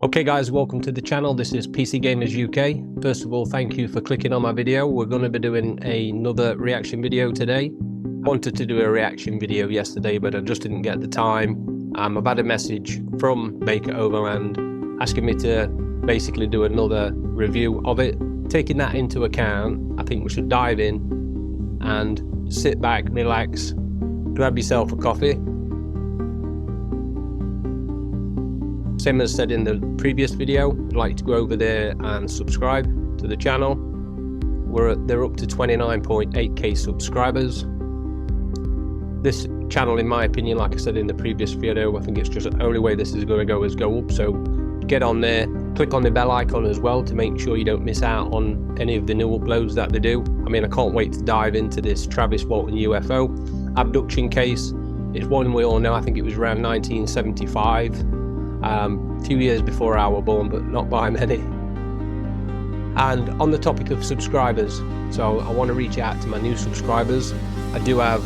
Okay guys, welcome to the channel. This is PC-Gamerz-UK. First of all, thank you for clicking on my video. We're going to be doing another reaction video today. I wanted to do a reaction video yesterday, but I just didn't get the time. I've had a message from Baker Overland asking me to basically do another review of it. Taking that into account, I think we should dive in and sit back, relax, grab yourself a coffee. Same as said in the previous video, I'd like to go over there and subscribe to the channel. They're up to 29.8k subscribers. This channel, in my opinion, like I said in the previous video, I think it's just the only way this is going to go is go up. So get on there, click on the bell icon as well to make sure you don't miss out on any of the new uploads that they do. I mean, I can't wait to dive into this Travis Walton UFO abduction case. It's one we all know. I think it was around 1975. A few years before I was born, but not by many. And on the topic of subscribers, so I want to reach out to my new subscribers. I do have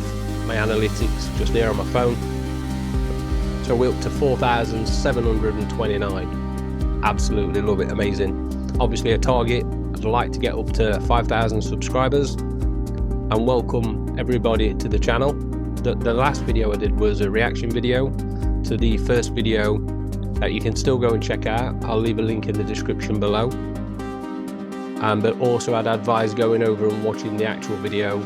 my analytics just there on my phone, so we're up to 4,729. Absolutely love it, amazing. Obviously a target, I'd like to get up to 5,000 subscribers, and welcome everybody to the channel. The last video I did was a reaction video to the first video that you can still go and check out. I'll leave a link in the description below. But also I'd advise going over and watching the actual video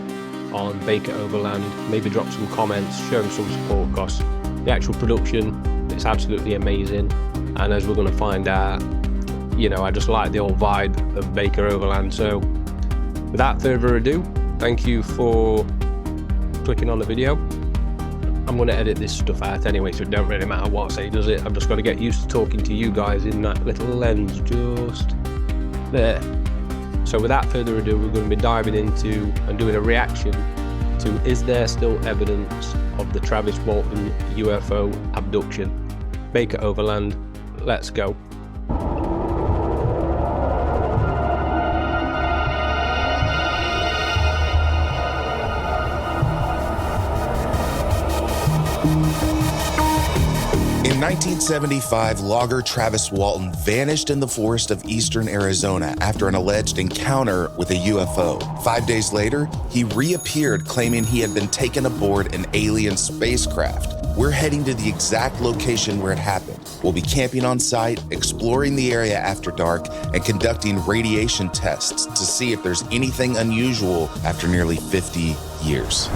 on Baker Overland. Maybe drop some comments, show them some support, because the actual production is absolutely amazing. And as we're going to find out, you know, I just like the old vibe of Baker Overland. So without further ado, thank you for clicking on the video. I'm going to edit this stuff out anyway, so it don't really matter what I say, does it? I've just got to get used to talking to you guys in that little lens just there. So without further ado, we're going to be diving into and doing a reaction to is there still evidence of the Travis Walton UFO abduction? Baker Overland, let's go. In 1975, logger Travis Walton vanished in the forest of eastern Arizona after an alleged encounter with a UFO. 5 days later, he reappeared claiming he had been taken aboard an alien spacecraft. We're heading to the exact location where it happened. We'll be camping on site, exploring the area after dark, and conducting radiation tests to see if there's anything unusual after nearly 50 years.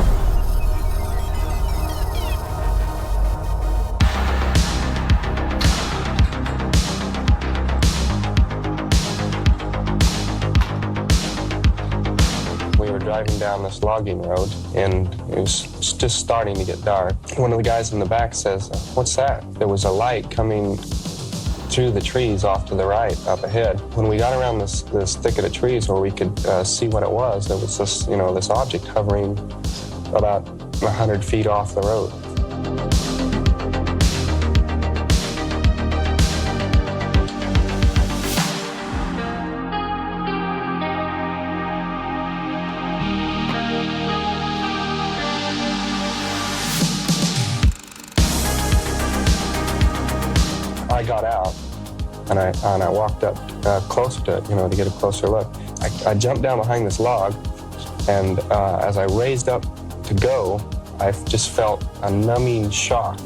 Driving down this logging road, and it was just starting to get dark. One of the guys in the back says, "What's that?" There was a light coming through the trees off to the right, up ahead. When we got around this thicket of trees where we could see what it was, there was this, this object hovering about 100 feet off the road. I got out and I walked up closer to it, to get a closer look. I jumped down behind this log, and as I raised up to go, I just felt a numbing shock.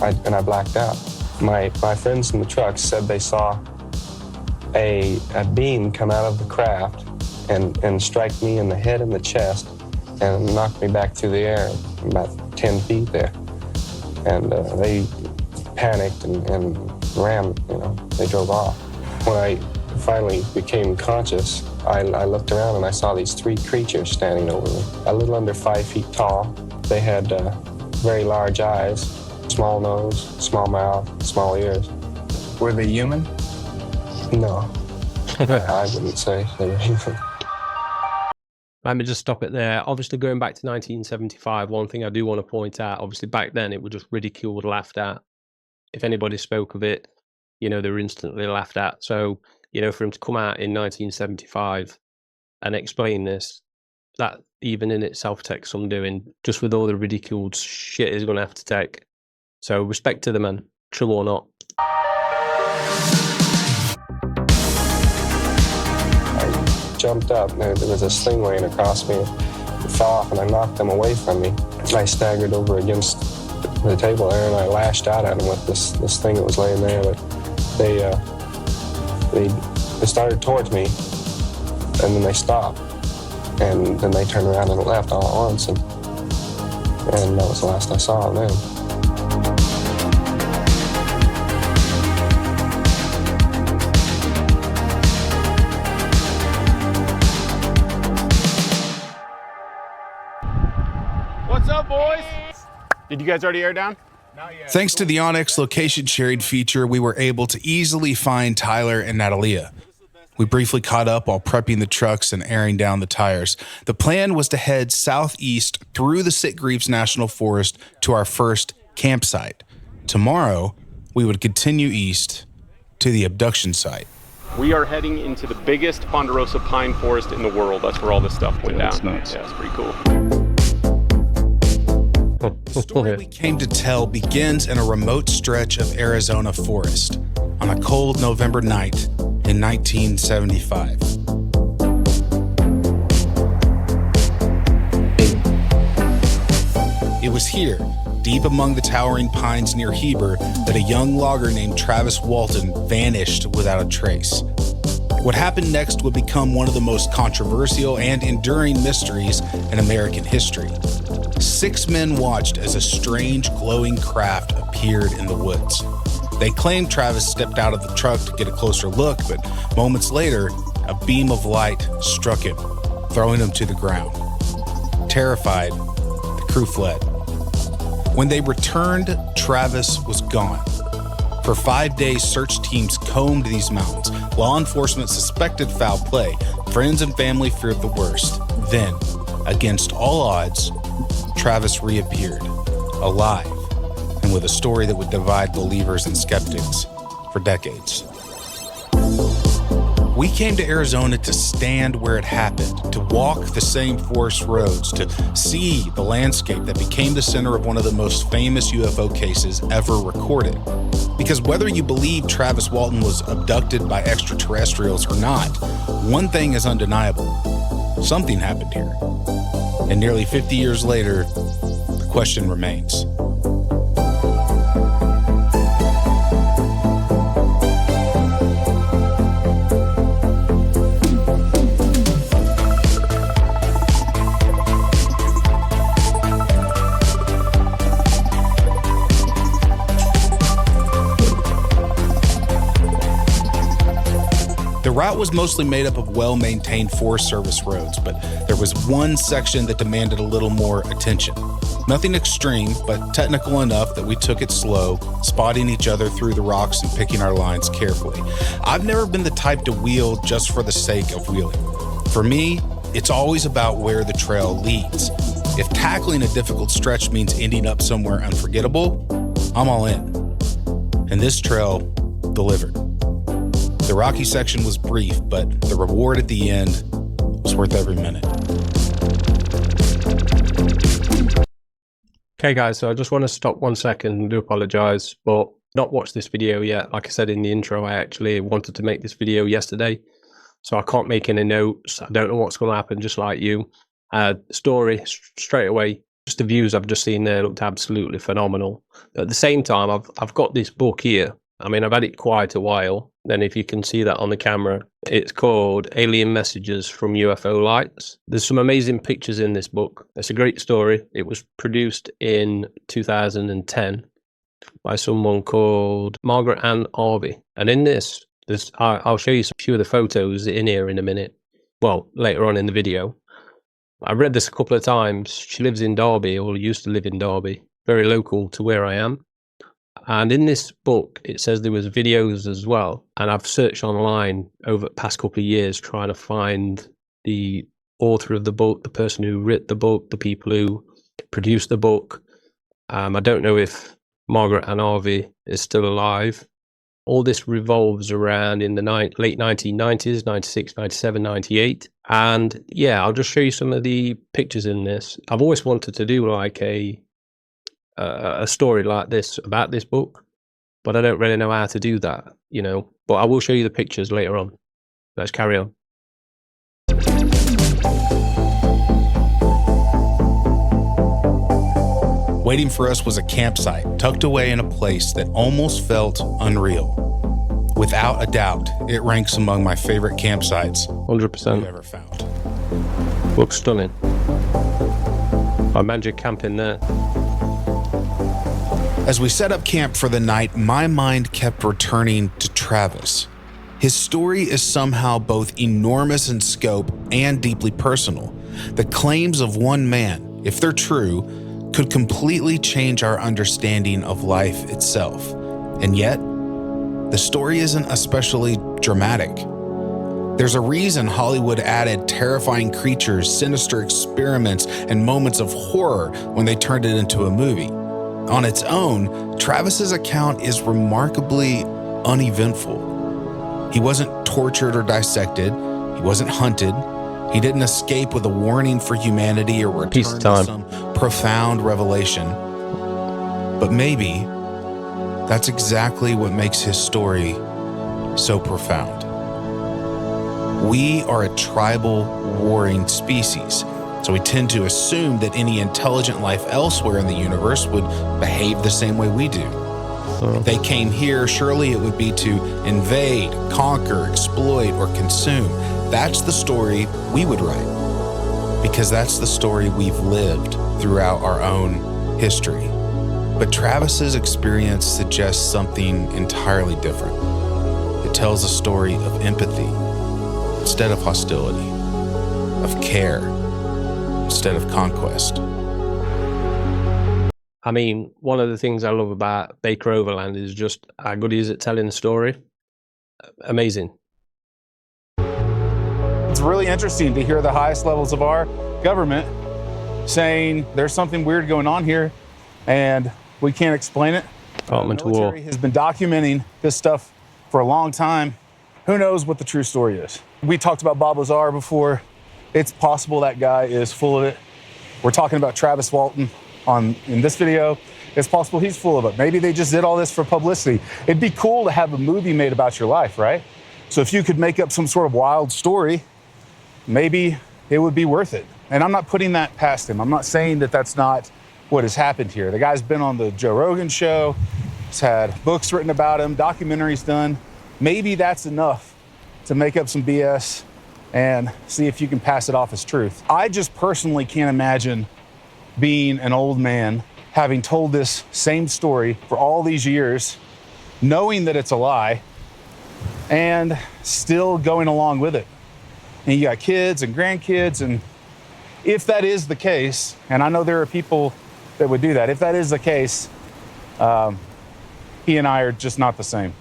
And I blacked out. My friends in the truck said they saw a beam come out of the craft and strike me in the head and the chest and knock me back through the air about 10 feet there. And they panicked and ran, they drove off. When I finally became conscious, I looked around and I saw these three creatures standing over me. A little under 5 feet tall. They had very large eyes, small nose, small mouth, small ears. Were they human? No, I wouldn't say they were human. Let me just stop it there. Obviously, going back to 1975, one thing I do want to point out, obviously back then it was just ridiculed, laughed at. If anybody spoke of it, they were instantly laughed at. So, for him to come out in 1975 and explain this, that even in itself takes some doing, just with all the ridiculed shit he's going to have to take. So respect to the man, true or not. jumped up, and there was this thing laying across me. It fell off, and I knocked them away from me. I staggered over against the table there, and I lashed out at them with this thing that was laying there. But they started towards me, and then they stopped, and then they turned around and left all at once, and that was the last I saw of them. What's up, boys? Did you guys already air down? Not yet. Thanks to the Onyx location sharing feature, we were able to easily find Tyler and Natalia. We briefly caught up while prepping the trucks and airing down the tires. The plan was to head southeast through the Sitgreaves National Forest to our first campsite. Tomorrow, we would continue east to the abduction site. We are heading into the biggest ponderosa pine forest in the world. That's where all this stuff went down. That's nuts. Yeah, it's pretty cool. The story we came to tell begins in a remote stretch of Arizona forest on a cold November night in 1975. It was here, deep among the towering pines near Heber, that a young logger named Travis Walton vanished without a trace. What happened next would become one of the most controversial and enduring mysteries in American history. 6 men watched as a strange glowing craft appeared in the woods. They claimed Travis stepped out of the truck to get a closer look, but moments later, a beam of light struck him, throwing him to the ground. Terrified, the crew fled. When they returned, Travis was gone. For 5 days, search teams combed these mountains. Law enforcement suspected foul play. Friends and family feared the worst. Then, against all odds, Travis reappeared, alive, and with a story that would divide believers and skeptics for decades. We came to Arizona to stand where it happened, to walk the same forest roads, to see the landscape that became the center of one of the most famous UFO cases ever recorded. Because whether you believe Travis Walton was abducted by extraterrestrials or not, one thing is undeniable. Something happened here. And nearly 50 years later, the question remains. The route was mostly made up of well-maintained Forest Service roads, but there was one section that demanded a little more attention. Nothing extreme, but technical enough that we took it slow, spotting each other through the rocks and picking our lines carefully. I've never been the type to wheel just for the sake of wheeling. For me, it's always about where the trail leads. If tackling a difficult stretch means ending up somewhere unforgettable, I'm all in. And this trail delivered. The rocky section was brief, but the reward at the end was worth every minute. Okay guys, so I just want to stop 1 second and do apologize, but not watched this video yet. Like I said in the intro, I actually wanted to make this video yesterday, so I can't make any notes. I don't know what's going to happen, just like you. Story straight away, just the views I've just seen there looked absolutely phenomenal. At the same time, I've got this book here. I mean, I've had it quite a while. Then if you can see that on the camera, it's called Alien Messages from UFO Lights. There's some amazing pictures in this book. It's a great story. It was produced in 2010 by someone called Margaret Anne Harvey. And in this, I'll show you a few of the photos in here in a minute. Well, later on in the video. I've read this a couple of times. She lives in Derby, or used to live in Derby, very local to where I am. And in this book, it says there was videos as well. And I've searched online over the past couple of years trying to find the author of the book, the person who wrote the book, the people who produced the book. I don't know if Margaret Anne Harvey is still alive. All this revolves around in the late 1990s, 96, 97, 98. And yeah, I'll just show you some of the pictures in this. I've always wanted to do like a story like this about this book, but I don't really know how to do that, you know. But I will show you the pictures later on. Let's carry on. Waiting for us was a campsite tucked away in a place that almost felt unreal. Without a doubt, it ranks among my favorite campsites 100% I've ever found. Looks stunning. I imagine camping there. As we set up camp for the night, my mind kept returning to Travis. His story is somehow both enormous in scope and deeply personal. The claims of one man, if they're true, could completely change our understanding of life itself. And yet, the story isn't especially dramatic. There's a reason Hollywood added terrifying creatures, sinister experiments, and moments of horror when they turned it into a movie. On its own, Travis's account is remarkably uneventful. He wasn't tortured or dissected. He wasn't hunted. He didn't escape with a warning for humanity or return to some profound revelation. But maybe that's exactly what makes his story so profound. We are a tribal, warring species, so we tend to assume that any intelligent life elsewhere in the universe would behave the same way we do. If they came here, surely it would be to invade, conquer, exploit, or consume. That's the story we would write, because that's the story we've lived throughout our own history. But Travis's experience suggests something entirely different. It tells a story of empathy instead of hostility, of care instead of conquest. I mean, one of the things I love about Baker Overland is just how good he is at telling the story. Amazing. It's really interesting to hear the highest levels of our government saying there's something weird going on here and we can't explain it. Department The military has been documenting this stuff for a long time. Who knows what the true story is? We talked about Bob Lazar before. It's possible that guy is full of it. We're talking about Travis Walton in this video. It's possible he's full of it. Maybe they just did all this for publicity. It'd be cool to have a movie made about your life, right? So if you could make up some sort of wild story, maybe it would be worth it. And I'm not putting that past him. I'm not saying that that's not what has happened here. The guy's been on the Joe Rogan show. He's had books written about him, documentaries done. Maybe that's enough to make up some BS and see if you can pass it off as truth. I just personally can't imagine being an old man, having told this same story for all these years, knowing that it's a lie, and still going along with it. And you got kids and grandkids, and if that is the case, and I know there are people that would do that, if that is the case, he and I are just not the same.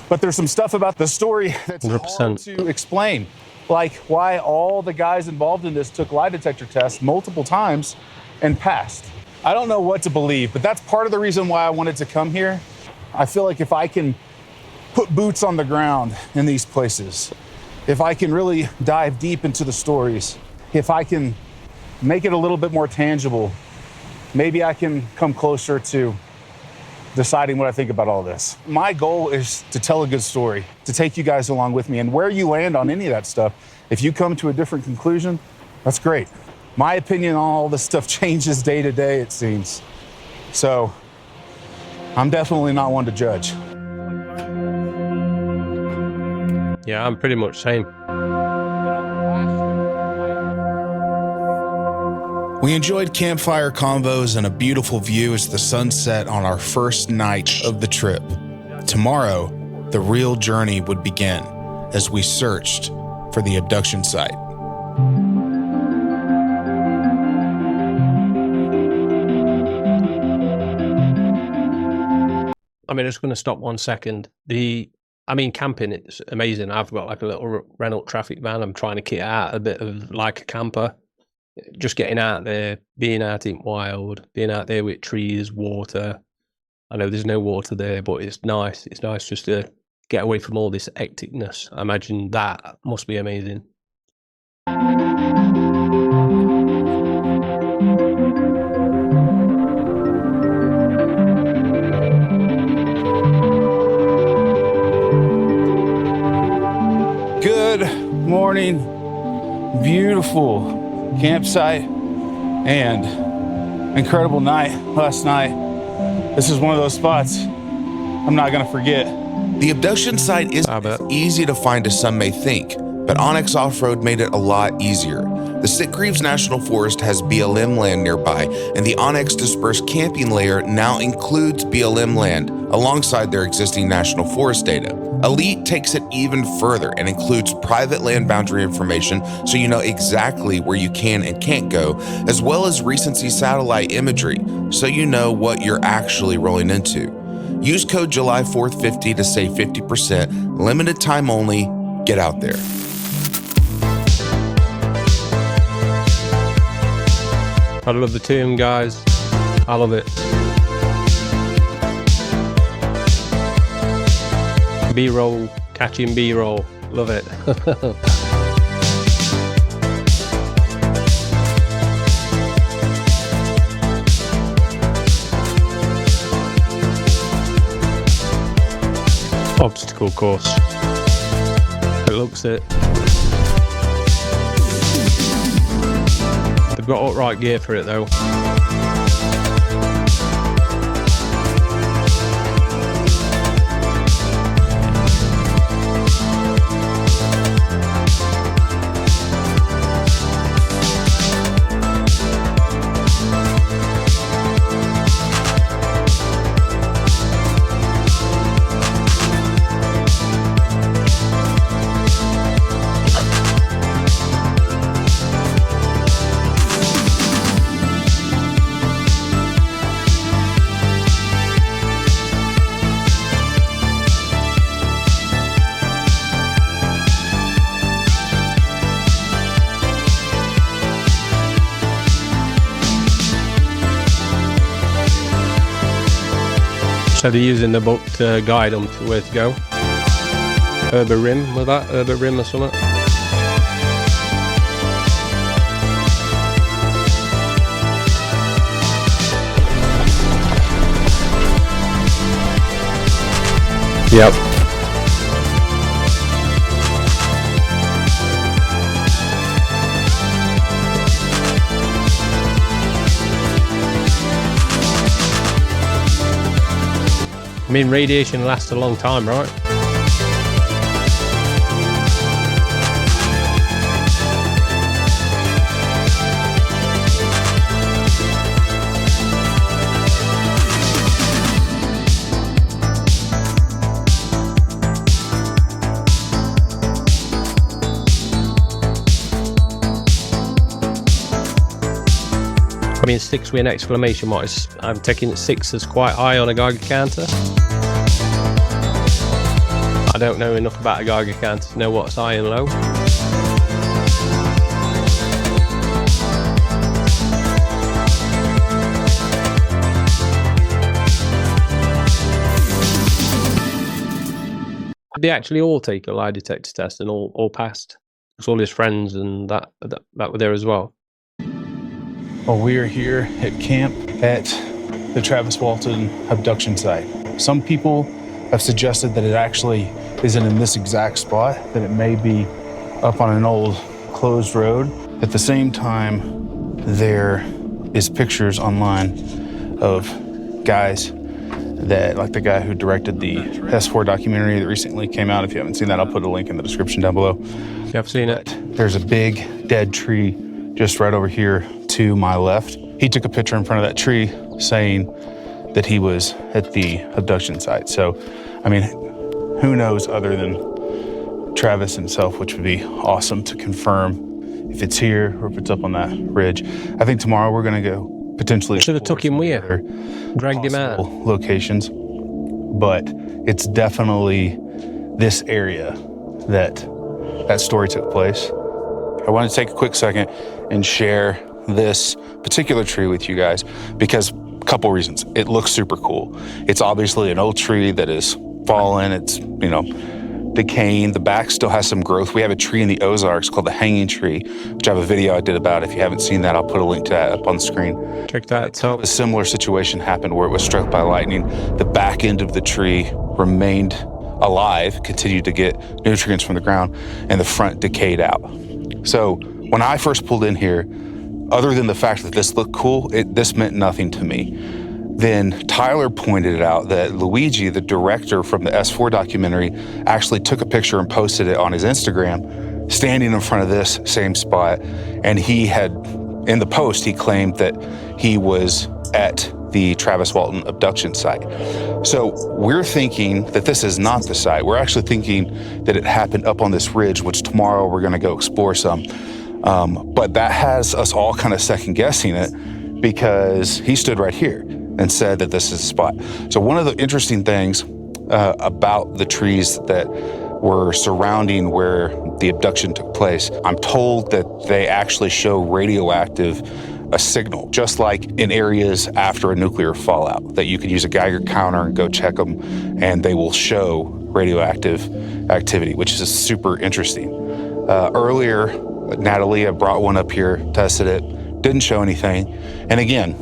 But there's some stuff about the story that's 100%. hard to explain, like why all the guys involved in this took lie detector tests multiple times and passed. I don't know what to believe, but that's part of the reason why I wanted to come here. I feel like if I can put boots on the ground in these places, if I can really dive deep into the stories, if I can make it a little bit more tangible, maybe I can come closer to deciding what I think about all this. My goal is to tell a good story, to take you guys along with me, and where you land on any of that stuff, if you come to a different conclusion, that's great. My opinion on all this stuff changes day to day, it seems. So I'm definitely not one to judge. Yeah, I'm pretty much same. We enjoyed campfire convos and a beautiful view as the sun set on our first night of the trip. Tomorrow, the real journey would begin as we searched for the abduction site. I mean, I'm just going to stop 1 second. Camping, it's amazing. I've got like a little Renault traffic van. I'm trying to kit out a bit of like a camper. Just getting out there, being out in wild, being out there with trees, water. I know there's no water there, but it's nice. It's nice just to get away from all this hecticness. I imagine that must be amazing. Good morning, beautiful campsite, and incredible night last night. This is one of those spots I'm not gonna forget. The abduction site isn't as easy to find as some may think, but Onyx Off-Road made it a lot easier. The Sitgreaves National Forest has BLM land nearby, and the Onyx Dispersed Camping Layer now includes BLM land alongside their existing National Forest data. Elite takes it even further and includes private land boundary information so you know exactly where you can and can't go, as well as recency satellite imagery so you know what you're actually rolling into. Use code July4th50 to save 50%, limited time only. Get out there. I love the tune, guys. I love it. B-roll, catching B-roll. Love it. Obstacle course. It looks it. They've got upright gear for it though. So they're using the book to guide them to where to go. Urban Rim, was that? Urban Rim or something? Yep. I mean, radiation lasts a long time, right? I mean, 6 with an exclamation mark. I'm taking 6 as quite high on a Geiger counter. I don't know enough about a Geiger counter to know what's high and low. They actually all take a lie detector test and all passed. Because all his friends and that were there as well. Well, we are here at camp at the Travis Walton abduction site. Some people have suggested that it actually isn't in this exact spot, that it may be up on an old closed road. At the same time, there is pictures online of guys that, like the guy who directed the S4 documentary that recently came out. If you haven't seen that, I'll put a link in the description down below. Yeah, I've seen it. There's a big dead tree just right over here to my left. He took a picture in front of that tree saying that he was at the abduction site. So, I mean, who knows other than Travis himself, which would be awesome to confirm if it's here or if it's up on that ridge. I think tomorrow we're gonna go potentially. Should have took him with you, dragged him out. Locations, but it's definitely this area that story took place. I want to take a quick second and share this particular tree with you guys because a couple reasons. It looks super cool. It's obviously an old tree that is fallen. It's, you know, decaying. The back still has some growth. We have a tree in the Ozarks called the hanging tree, which I have a video I did about. If you haven't seen that, I'll put a link to that up on the screen. Check that. So a similar situation happened where it was struck by lightning. The back end of the tree remained alive, continued to get nutrients from the ground, and the front decayed out. So when I first pulled in here, other than the fact that this looked cool, this meant nothing to me. Then Tyler pointed out that Luigi, the director from the S4 documentary, actually took a picture and posted it on his Instagram, standing in front of this same spot. And he had, in the post, he claimed that he was at the Travis Walton abduction site. So we're thinking that this is not the site. We're actually thinking that it happened up on this ridge, which tomorrow we're gonna go explore some. But that has us all kind of second guessing it, because he stood right here and said that this is the spot. So one of the interesting things about the trees that were surrounding where the abduction took place, I'm told that they actually show radioactive a signal, just like in areas after a nuclear fallout, that you could use a Geiger counter and go check them, and they will show radioactive activity, which is super interesting. Earlier, Natalia brought one up here, tested it, didn't show anything. And again,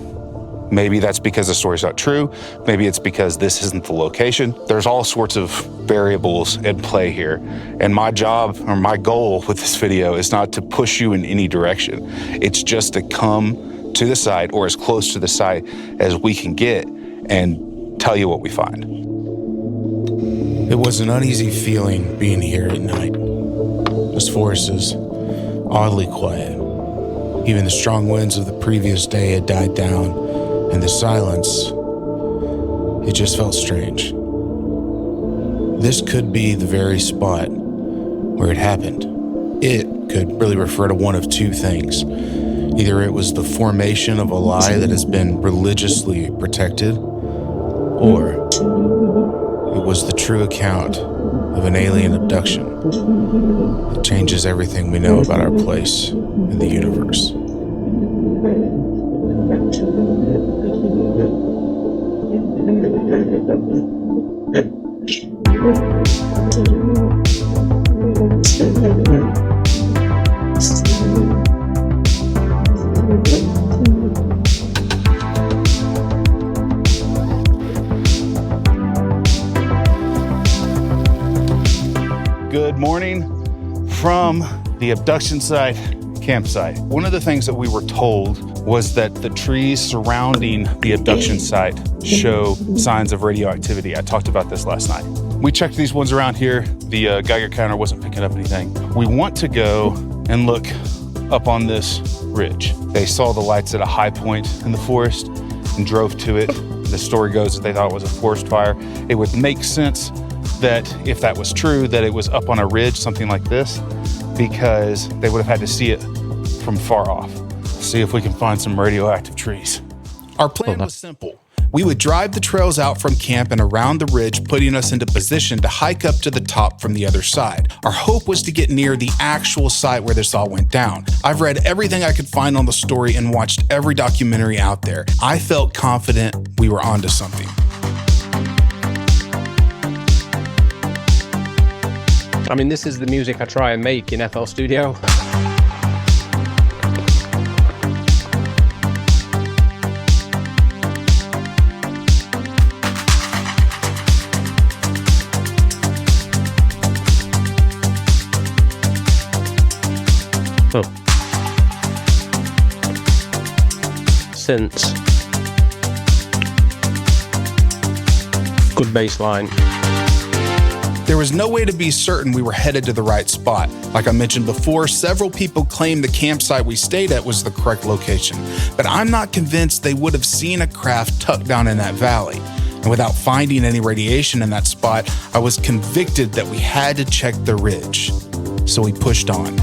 maybe that's because the story's not true. Maybe it's because this isn't the location. There's all sorts of variables in play here. And my job, or my goal with this video, is not to push you in any direction. It's just to come to the site, or as close to the site as we can get, and tell you what we find. It was an uneasy feeling being here at night. This forest is oddly quiet. Even the strong winds of the previous day had died down, and the silence, it just felt strange. This could be the very spot where it happened. It could really refer to one of two things. Either it was the formation of a lie that has been religiously protected, or it was the true account of an alien abduction. It changes everything we know about our place in the universe. Good morning from the abduction site campsite. One of the things that we were told was that the trees surrounding the abduction site show signs of radioactivity. I talked about this last night. We checked these ones around here. The Geiger counter wasn't picking up anything. We want to go and look up on this ridge. They saw the lights at a high point in the forest and drove to it. The story goes that they thought it was a forest fire. It would make sense that if that was true, that it was up on a ridge, something like this, because they would have had to see it from far off. See if we can find some radioactive trees. Our plan was simple. We would drive the trails out from camp and around the ridge, putting us into position to hike up to the top from the other side. Our hope was to get near the actual site where this all went down. I've read everything I could find on the story and watched every documentary out there. I felt confident we were onto something. I mean, this is the music I try and make in FL Studio. Oh. Synths. Good bass line. There was no way to be certain we were headed to the right spot. Like I mentioned before, several people claimed the campsite we stayed at was the correct location, but I'm not convinced they would have seen a craft tucked down in that valley. And without finding any radiation in that spot, I was convicted that we had to check the ridge. So we pushed on.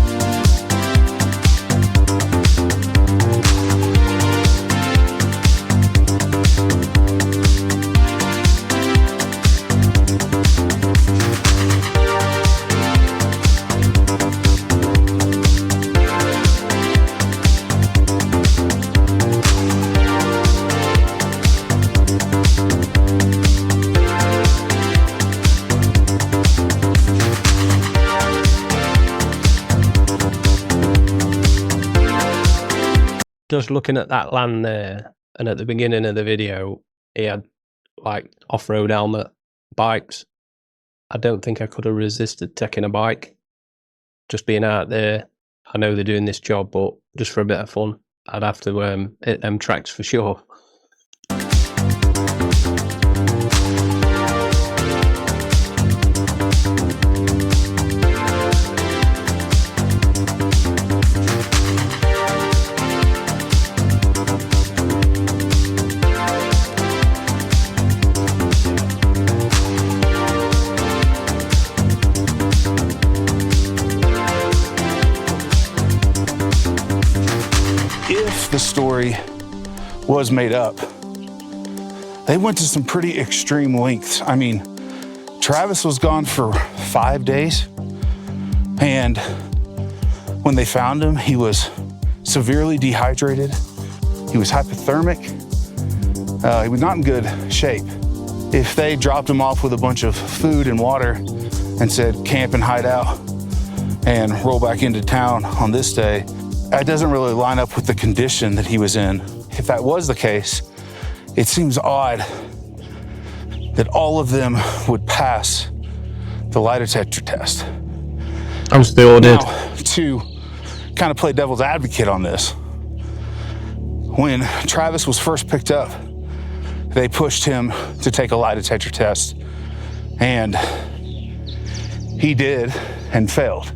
Just looking at that land there, and at the beginning of the video, he had like off-road helmet, bikes. I don't think I could have resisted taking a bike. Just being out there. I know they're doing this job, but just for a bit of fun. I'd have to hit them tracks for sure. The story was made up. They went to some pretty extreme lengths. I mean, Travis was gone for 5 days, and when they found him, he was severely dehydrated. He was hypothermic. He was not in good shape. If they dropped him off with a bunch of food and water and said camp and hide out and roll back into town on this day, that doesn't really line up with the condition that he was in. If that was the case, it seems odd that all of them would pass the lie detector test. I'm still did. Now, to kind of play devil's advocate on this, when Travis was first picked up, they pushed him to take a lie detector test, and he did and failed.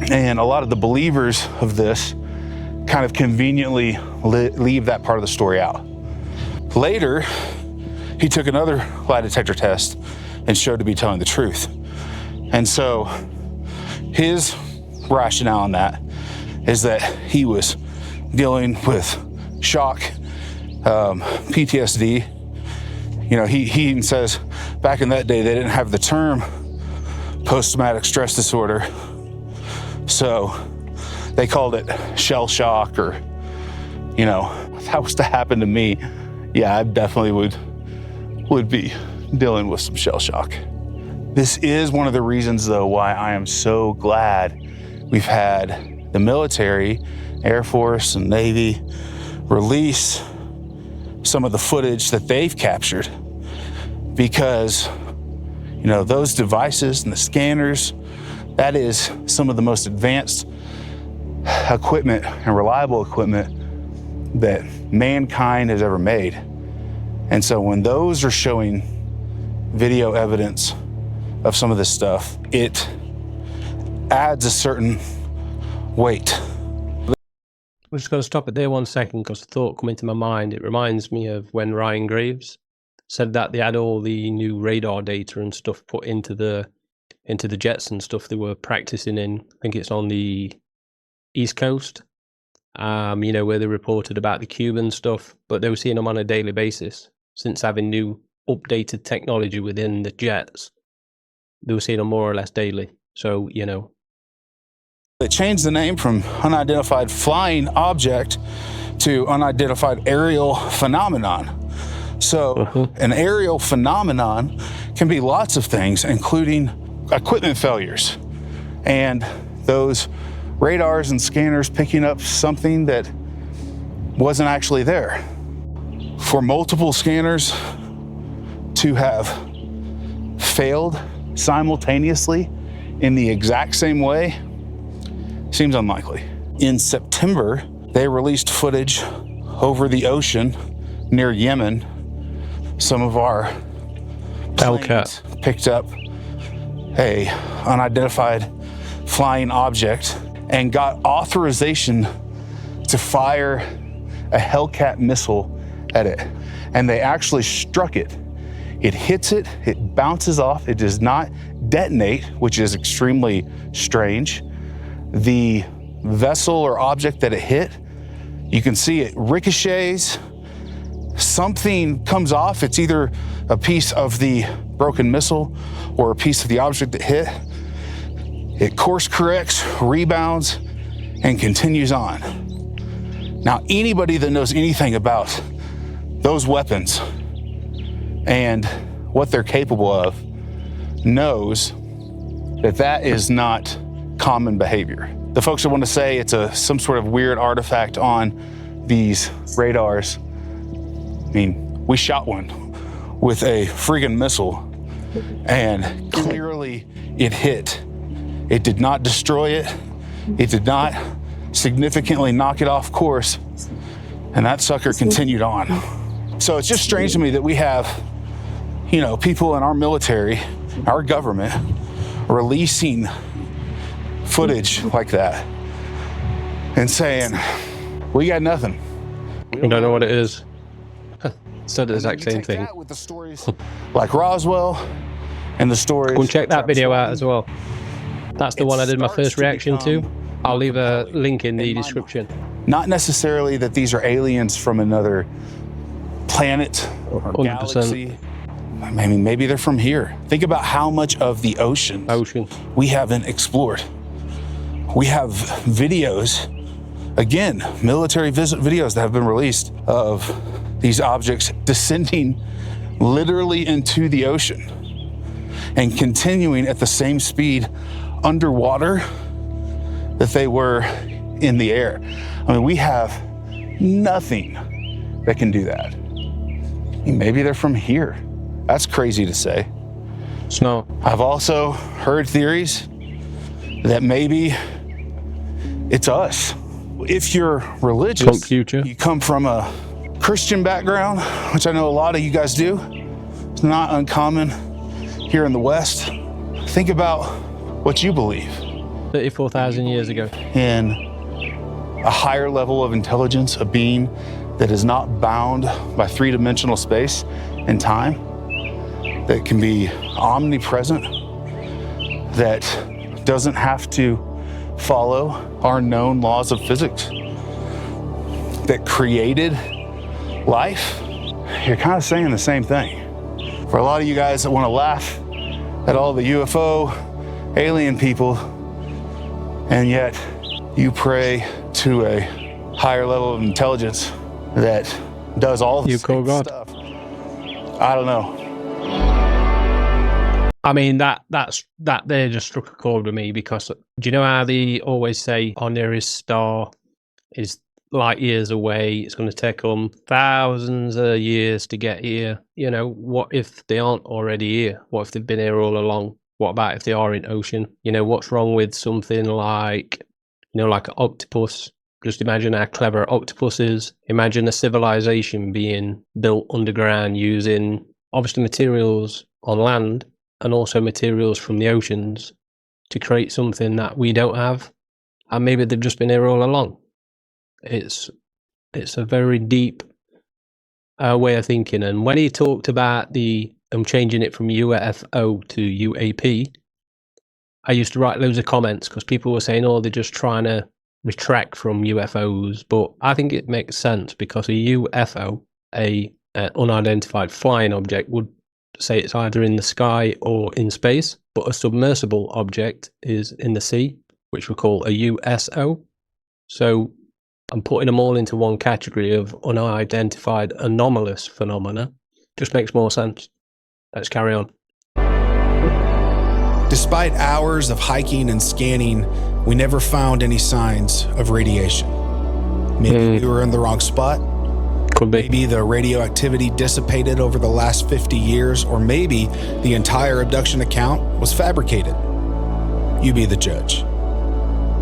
And a lot of the believers of this kind of conveniently leave that part of the story out. Later, he took another lie detector test and showed to be telling the truth. And so his rationale on that is that he was dealing with shock, PTSD. You know, he even says back in that day, they didn't have the term post-traumatic stress disorder. So they called it shell shock, or, you know, if that was to happen to me, yeah, I definitely would be dealing with some shell shock. This is one of the reasons, though, why I am so glad we've had the military, Air Force and Navy release some of the footage that they've captured, because, you know, those devices and the scanners, that is some of the most advanced equipment and reliable equipment that mankind has ever made. And so when those are showing video evidence of some of this stuff, it adds a certain weight. We're just going to stop it there 1 second, because the thought come into my mind. It reminds me of when Ryan Graves said that they had all the new radar data and stuff put into the jets and stuff they were practicing in. I think it's on the East Coast, you know, where they reported about the Cuban stuff, but they were seeing them on a daily basis. Since having new updated technology within the jets, they were seeing them more or less daily. So, you know. They changed the name from unidentified flying object to unidentified aerial phenomenon. So an aerial phenomenon can be lots of things, including equipment failures, and those radars and scanners picking up something that wasn't actually there. For multiple scanners to have failed simultaneously in the exact same way seems unlikely. In September, they released footage over the ocean near Yemen. Some of our planes picked up a unidentified flying object and got authorization to fire a Hellcat missile at it. And they actually struck it. It hits it, it bounces off, it does not detonate, which is extremely strange. The vessel or object that it hit, you can see it ricochets, something comes off. It's either a piece of the broken missile or a piece of the object that hit. It course corrects, rebounds, and continues on. Now, anybody that knows anything about those weapons and what they're capable of knows that that is not common behavior. The folks that want to say it's some sort of weird artifact on these radars, I mean, we shot one with a friggin' missile, and clearly it hit. It did not destroy it. It did not significantly knock it off course, and that sucker continued on. So it's just strange to me that we have, you know, people in our military, our government, releasing footage like that and saying, we got nothing. We don't know what it is. Said the exact same thing. With the stories like Roswell and the stories. Go and check that video out as well. That's the one I did my first reaction to. I'll leave a link in the description. Not necessarily that these are aliens from another planet or 100%. galaxy. I mean, maybe they're from here. Think about how much of the ocean we haven't explored. We have videos, again, military videos that have been released of these objects descending literally into the ocean and continuing at the same speed underwater that they were in the air. I mean, we have nothing that can do that. Maybe they're from here. That's crazy to say. Snow. I've also heard theories that maybe it's us. If you're religious, you come from a Christian background, which I know a lot of you guys do. It's not uncommon here in the West. Think about what you believe. 34,000 years ago. In a higher level of intelligence, a being that is not bound by three-dimensional space and time, that can be omnipresent, that doesn't have to follow our known laws of physics, that created life. You're kind of saying the same thing. For a lot of you guys that want to laugh at all the UFO alien people, and yet you pray to a higher level of intelligence that does all the same stuff. I don't know. I mean, that there just struck a chord with me, because do you know how they always say our nearest star is light years away? It's going to take them thousands of years to get here. You know, what if they aren't already here? What if they've been here all along? What about if they are in ocean? You know, what's wrong with something like, you know, like an octopus? Just imagine how clever an octopus is. Imagine a civilization being built underground using obviously materials on land and also materials from the oceans to create something that we don't have. And maybe they've just been here all along. It's a very deep way of thinking. And when he talked about I'm changing it from UFO to UAP, I used to write loads of comments because people were saying, oh, they're just trying to retract from UFOs. But I think it makes sense, because a UFO, an unidentified flying object, would say it's either in the sky or in space, but a submersible object is in the sea, which we call a USO. So I'm putting them all into one category of unidentified anomalous phenomena. Just makes more sense. Let's carry on. Despite hours of hiking and scanning, we never found any signs of radiation. Maybe we were in the wrong spot. Could be. Maybe the radioactivity dissipated over the last 50 years, or maybe the entire abduction account was fabricated. You be the judge.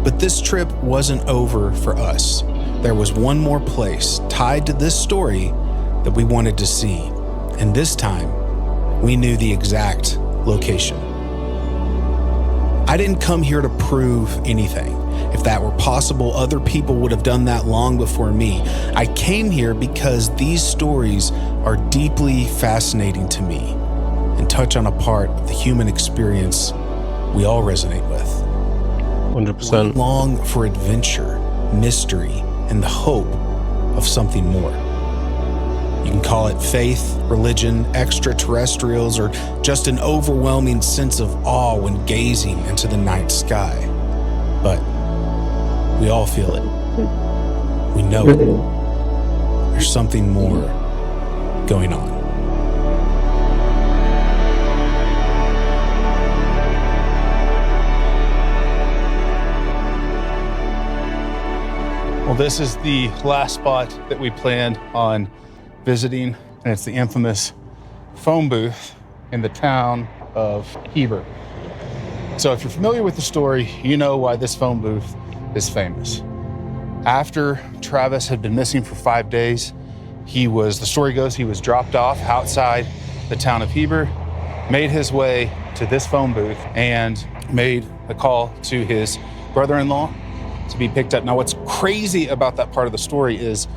But this trip wasn't over for us. There was one more place tied to this story that we wanted to see. And this time, we knew the exact location. I didn't come here to prove anything. If that were possible, other people would have done that long before me. I came here because these stories are deeply fascinating to me and touch on a part of the human experience we all resonate with. 100%. We long for adventure, mystery, and the hope of something more. You can call it faith, religion, extraterrestrials, or just an overwhelming sense of awe when gazing into the night sky. But we all feel it. We know it. There's something more going on. Well, this is the last spot that we planned on visiting, and it's the infamous phone booth in the town of Heber. So if you're familiar with the story, you know why this phone booth is famous. After Travis had been missing for 5 days, the story goes, he was dropped off outside the town of Heber, made his way to this phone booth and made a call to his brother-in-law to be picked up. Now, what's crazy about that part of the story is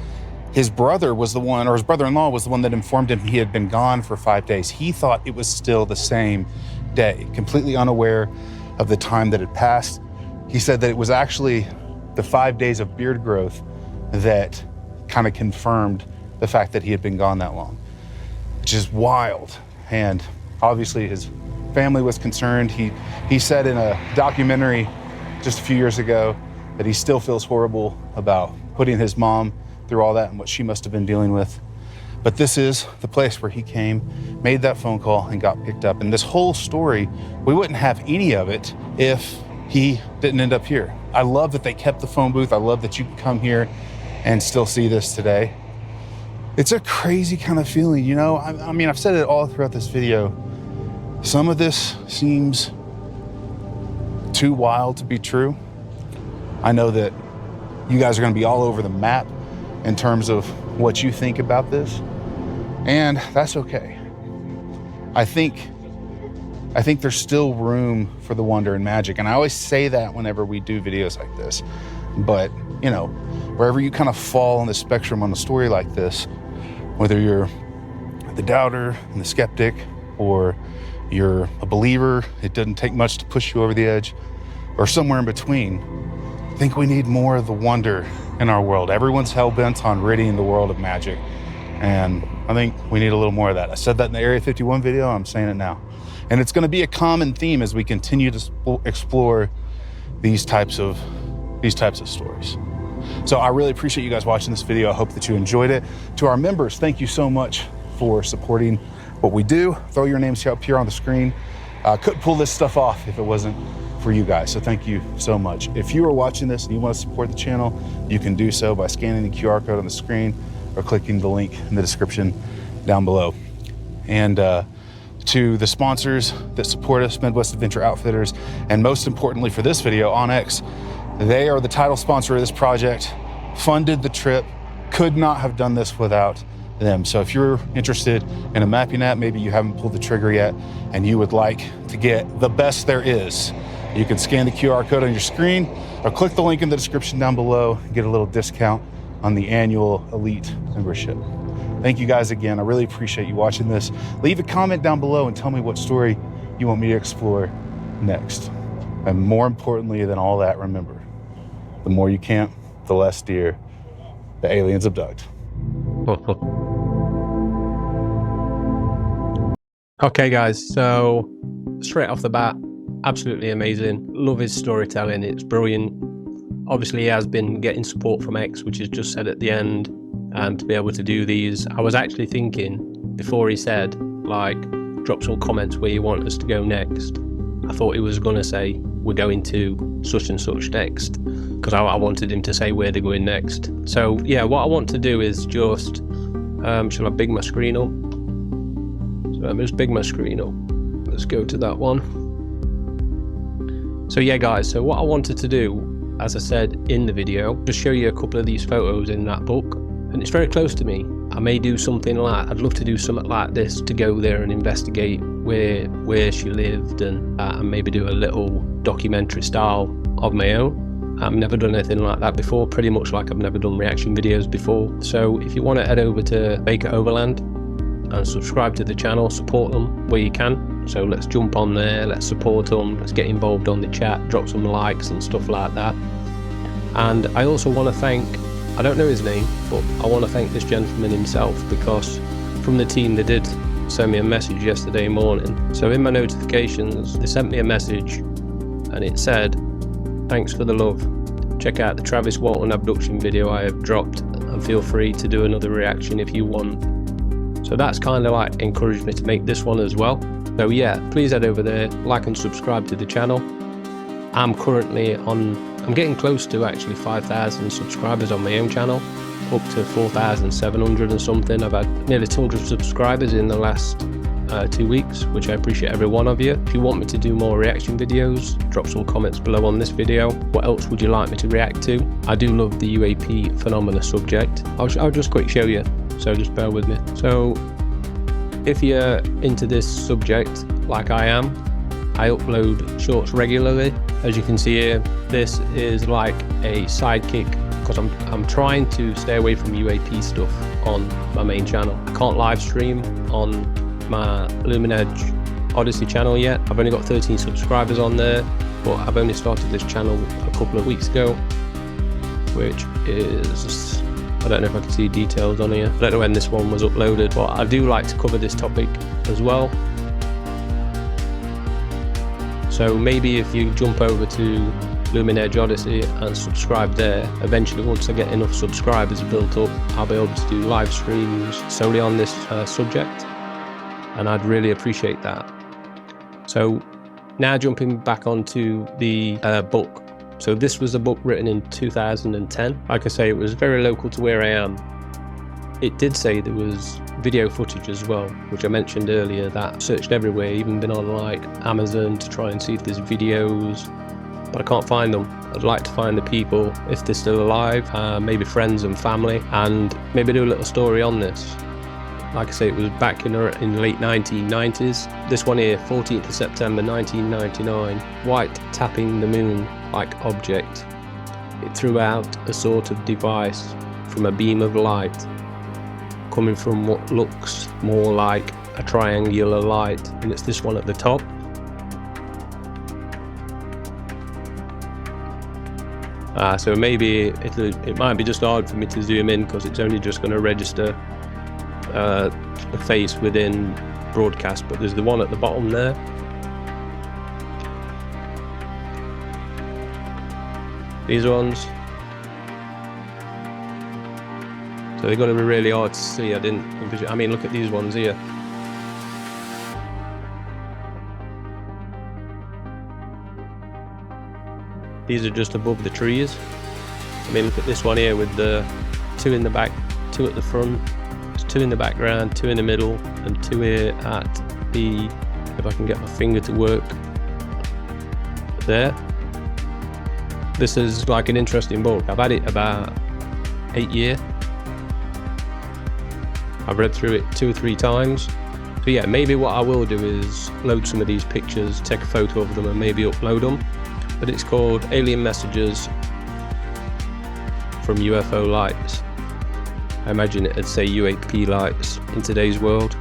his brother was the one, or his brother-in-law was the one that informed him he had been gone for 5 days. He thought it was still the same day, completely unaware of the time that had passed. He said that it was actually the 5 days of beard growth that kind of confirmed the fact that he had been gone that long, which is wild. And obviously his family was concerned. He said in a documentary just a few years ago that he still feels horrible about putting his mom through all that and what she must have been dealing with. But this is the place where he came, made that phone call, and got picked up. And this whole story, we wouldn't have any of it if he didn't end up here. I love that they kept the phone booth. I love that you can come here and still see this today. It's a crazy kind of feeling, you know? I mean, I've said it all throughout this video. Some of this seems too wild to be true. I know that you guys are gonna be all over the map in terms of what you think about this, and that's okay. I think there's still room for the wonder and magic, and I always say that whenever we do videos like this. But, you know, wherever you kind of fall on the spectrum on a story like this, whether you're the doubter and the skeptic, or you're a believer, it doesn't take much to push you over the edge, or somewhere in between, I think we need more of the wonder in our world. Everyone's hell-bent on ridding the world of magic, and I think we need a little more of that. I said that in the Area 51 video, I'm saying it now. And it's gonna be a common theme as we continue to explore these types of stories. So I really appreciate you guys watching this video. I hope that you enjoyed it. To our members, thank you so much for supporting what we do. Throw your names up here on the screen. Couldn't pull this stuff off if it wasn't for you guys, so thank you so much. If you are watching this and you want to support the channel, you can do so by scanning the QR code on the screen or clicking the link in the description down below. And to the sponsors that support us, Midwest Adventure Outfitters, and most importantly for this video, OnX, they are the title sponsor of this project, funded the trip, could not have done this without them. So if you're interested in a mapping app, maybe you haven't pulled the trigger yet, and you would like to get the best there is, you can scan the QR code on your screen or click the link in the description down below and get a little discount on the annual Elite membership. Thank you guys again. I really appreciate you watching this. Leave a comment down below and tell me what story you want me to explore next. And more importantly than all that, remember, the more you camp, the less deer the aliens abduct. Okay guys, so straight off the bat, absolutely amazing. Love his storytelling, it's brilliant. Obviously he has been getting support from X, which is just said at the end, and to be able to do these. I was actually thinking before he said, like, drop some comments where you want us to go next. I thought he was gonna say we're going to such and such next, because I wanted him to say where they're going next. So yeah, what I want to do is just shall I big my screen up? So let me just big my screen up. Let's go to that one. So yeah guys, so what I wanted to do, as I said in the video, just show you a couple of these photos in that book, and it's very close to me. I may do something like, I'd love to do something like this, to go there and investigate where she lived, and maybe do a little documentary style of my own. I've never done anything like that before, pretty much like I've never done reaction videos before. So if you want to head over to Baker Overland and subscribe to the channel, support them where you can. So let's jump on there, let's support them, let's get involved on the chat, drop some likes and stuff like that. And I also want to thank, I don't know his name, but I want to thank this gentleman himself, because from the team they did send me a message yesterday morning. So in my notifications they sent me a message and it said, "Thanks for the love. Check out the Travis Walton abduction video I have dropped, and feel free to do another reaction if you want." So that's kind of like encouraged me to make this one as well. So yeah, please head over there, like and subscribe to the channel. I'm currently on, I'm getting close to actually 5,000 subscribers on my own channel, up to 4,700 and something. I've had nearly 200 subscribers in the last 2 weeks, which I appreciate every one of you. If you want me to do more reaction videos, drop some comments below on this video. What else would you like me to react to? I do love the UAP phenomena subject. I'll just quick show you, so just bear with me. So if you're into this subject like I am, I upload shorts regularly. As you can see here, this is like a sidekick, because I'm trying to stay away from UAP stuff on my main channel. I can't live stream on my UNEXPLAINED Odyssey channel yet. I've only got 13 subscribers on there, but I've only started this channel a couple of weeks ago, which is, I don't know if I can see details on here. I don't know when this one was uploaded, but I do like to cover this topic as well. So maybe if you jump over to UNEXPLAINED Odyssey and subscribe there, eventually once I get enough subscribers built up, I'll be able to do live streams solely on this subject, and I'd really appreciate that. So now jumping back onto the book. So this was a book written in 2010. Like I say, it was very local to where I am. It did say there was video footage as well, which I mentioned earlier, that I searched everywhere, even been on like Amazon to try and see if there's videos, but I can't find them. I'd like to find the people, if they're still alive, maybe friends and family, and maybe do a little story on this. Like I say, it was back in the late 1990s. This one here, 14th of September 1999, white tapping the moon like object. It threw out a sort of device from a beam of light, coming from what looks more like a triangular light, and it's this one at the top. So maybe it might be just hard for me to zoom in, because it's only just going to register the face within broadcast, but there's the one at the bottom there. These ones, so they're going to be really hard to see. I mean, look at these ones here. These are just above the trees. I mean, look at this one here with the 2 in the back, 2 at the front, there's 2 in the background, 2 in the middle, and 2 here at the, if I can get my finger to work, there. This is like an interesting book. I've had it about 8 years. I've read through it 2 or 3 times. So yeah, maybe what I will do is load some of these pictures, take a photo of them, and maybe upload them. But it's called Alien Messages from UFO Lights. I imagine it'd say UAP lights in today's world.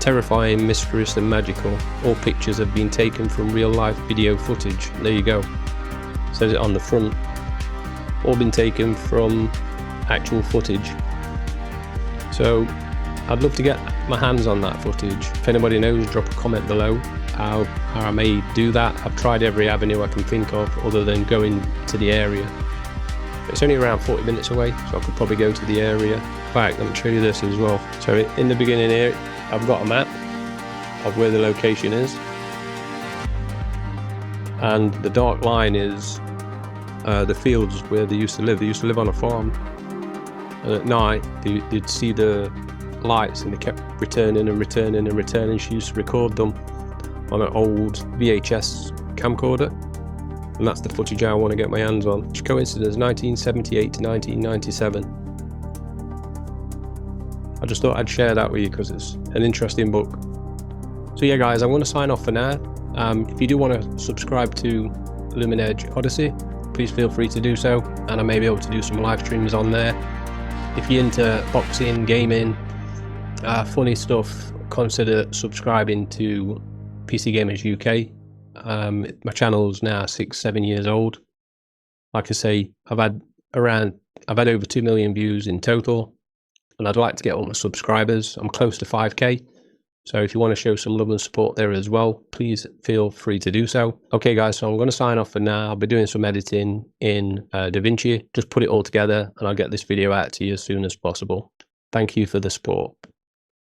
Terrifying, mysterious and magical. All pictures have been taken from real life video footage. There you go. Says it on the front. All been taken from actual footage. So I'd love to get my hands on that footage. If anybody knows, drop a comment below how I may do that. I've tried every avenue I can think of other than going to the area. It's only around 40 minutes away, so I could probably go to the area. In fact, let me show you this as well. So in the beginning here, I've got a map of where the location is, and the dark line is the fields where they used to live. They used to live on a farm, and at night you'd see the lights, and they kept returning and returning and returning. She used to record them on an old VHS camcorder, and that's the footage I want to get my hands on. Which coincidence, 1978 to 1997. I just thought I'd share that with you because it's an interesting book. So yeah guys, I'm going to sign off for now. If you do want to subscribe to UNEXPLAINED Odyssey, please feel free to do so, and I may be able to do some live streams on there. If you're into boxing, gaming, funny stuff, consider subscribing to PC-Gamerz-UK. My channel's now 6-7 years old. Like I say, I've had over 2 million views in total, and I'd like to get all my subscribers. I'm close to 5k, so if you want to show some love and support there as well, please feel free to do so. Okay guys, so I'm going to sign off for now. I'll be doing some editing in DaVinci, just put it all together, and I'll get this video out to you as soon as possible. Thank you for the support.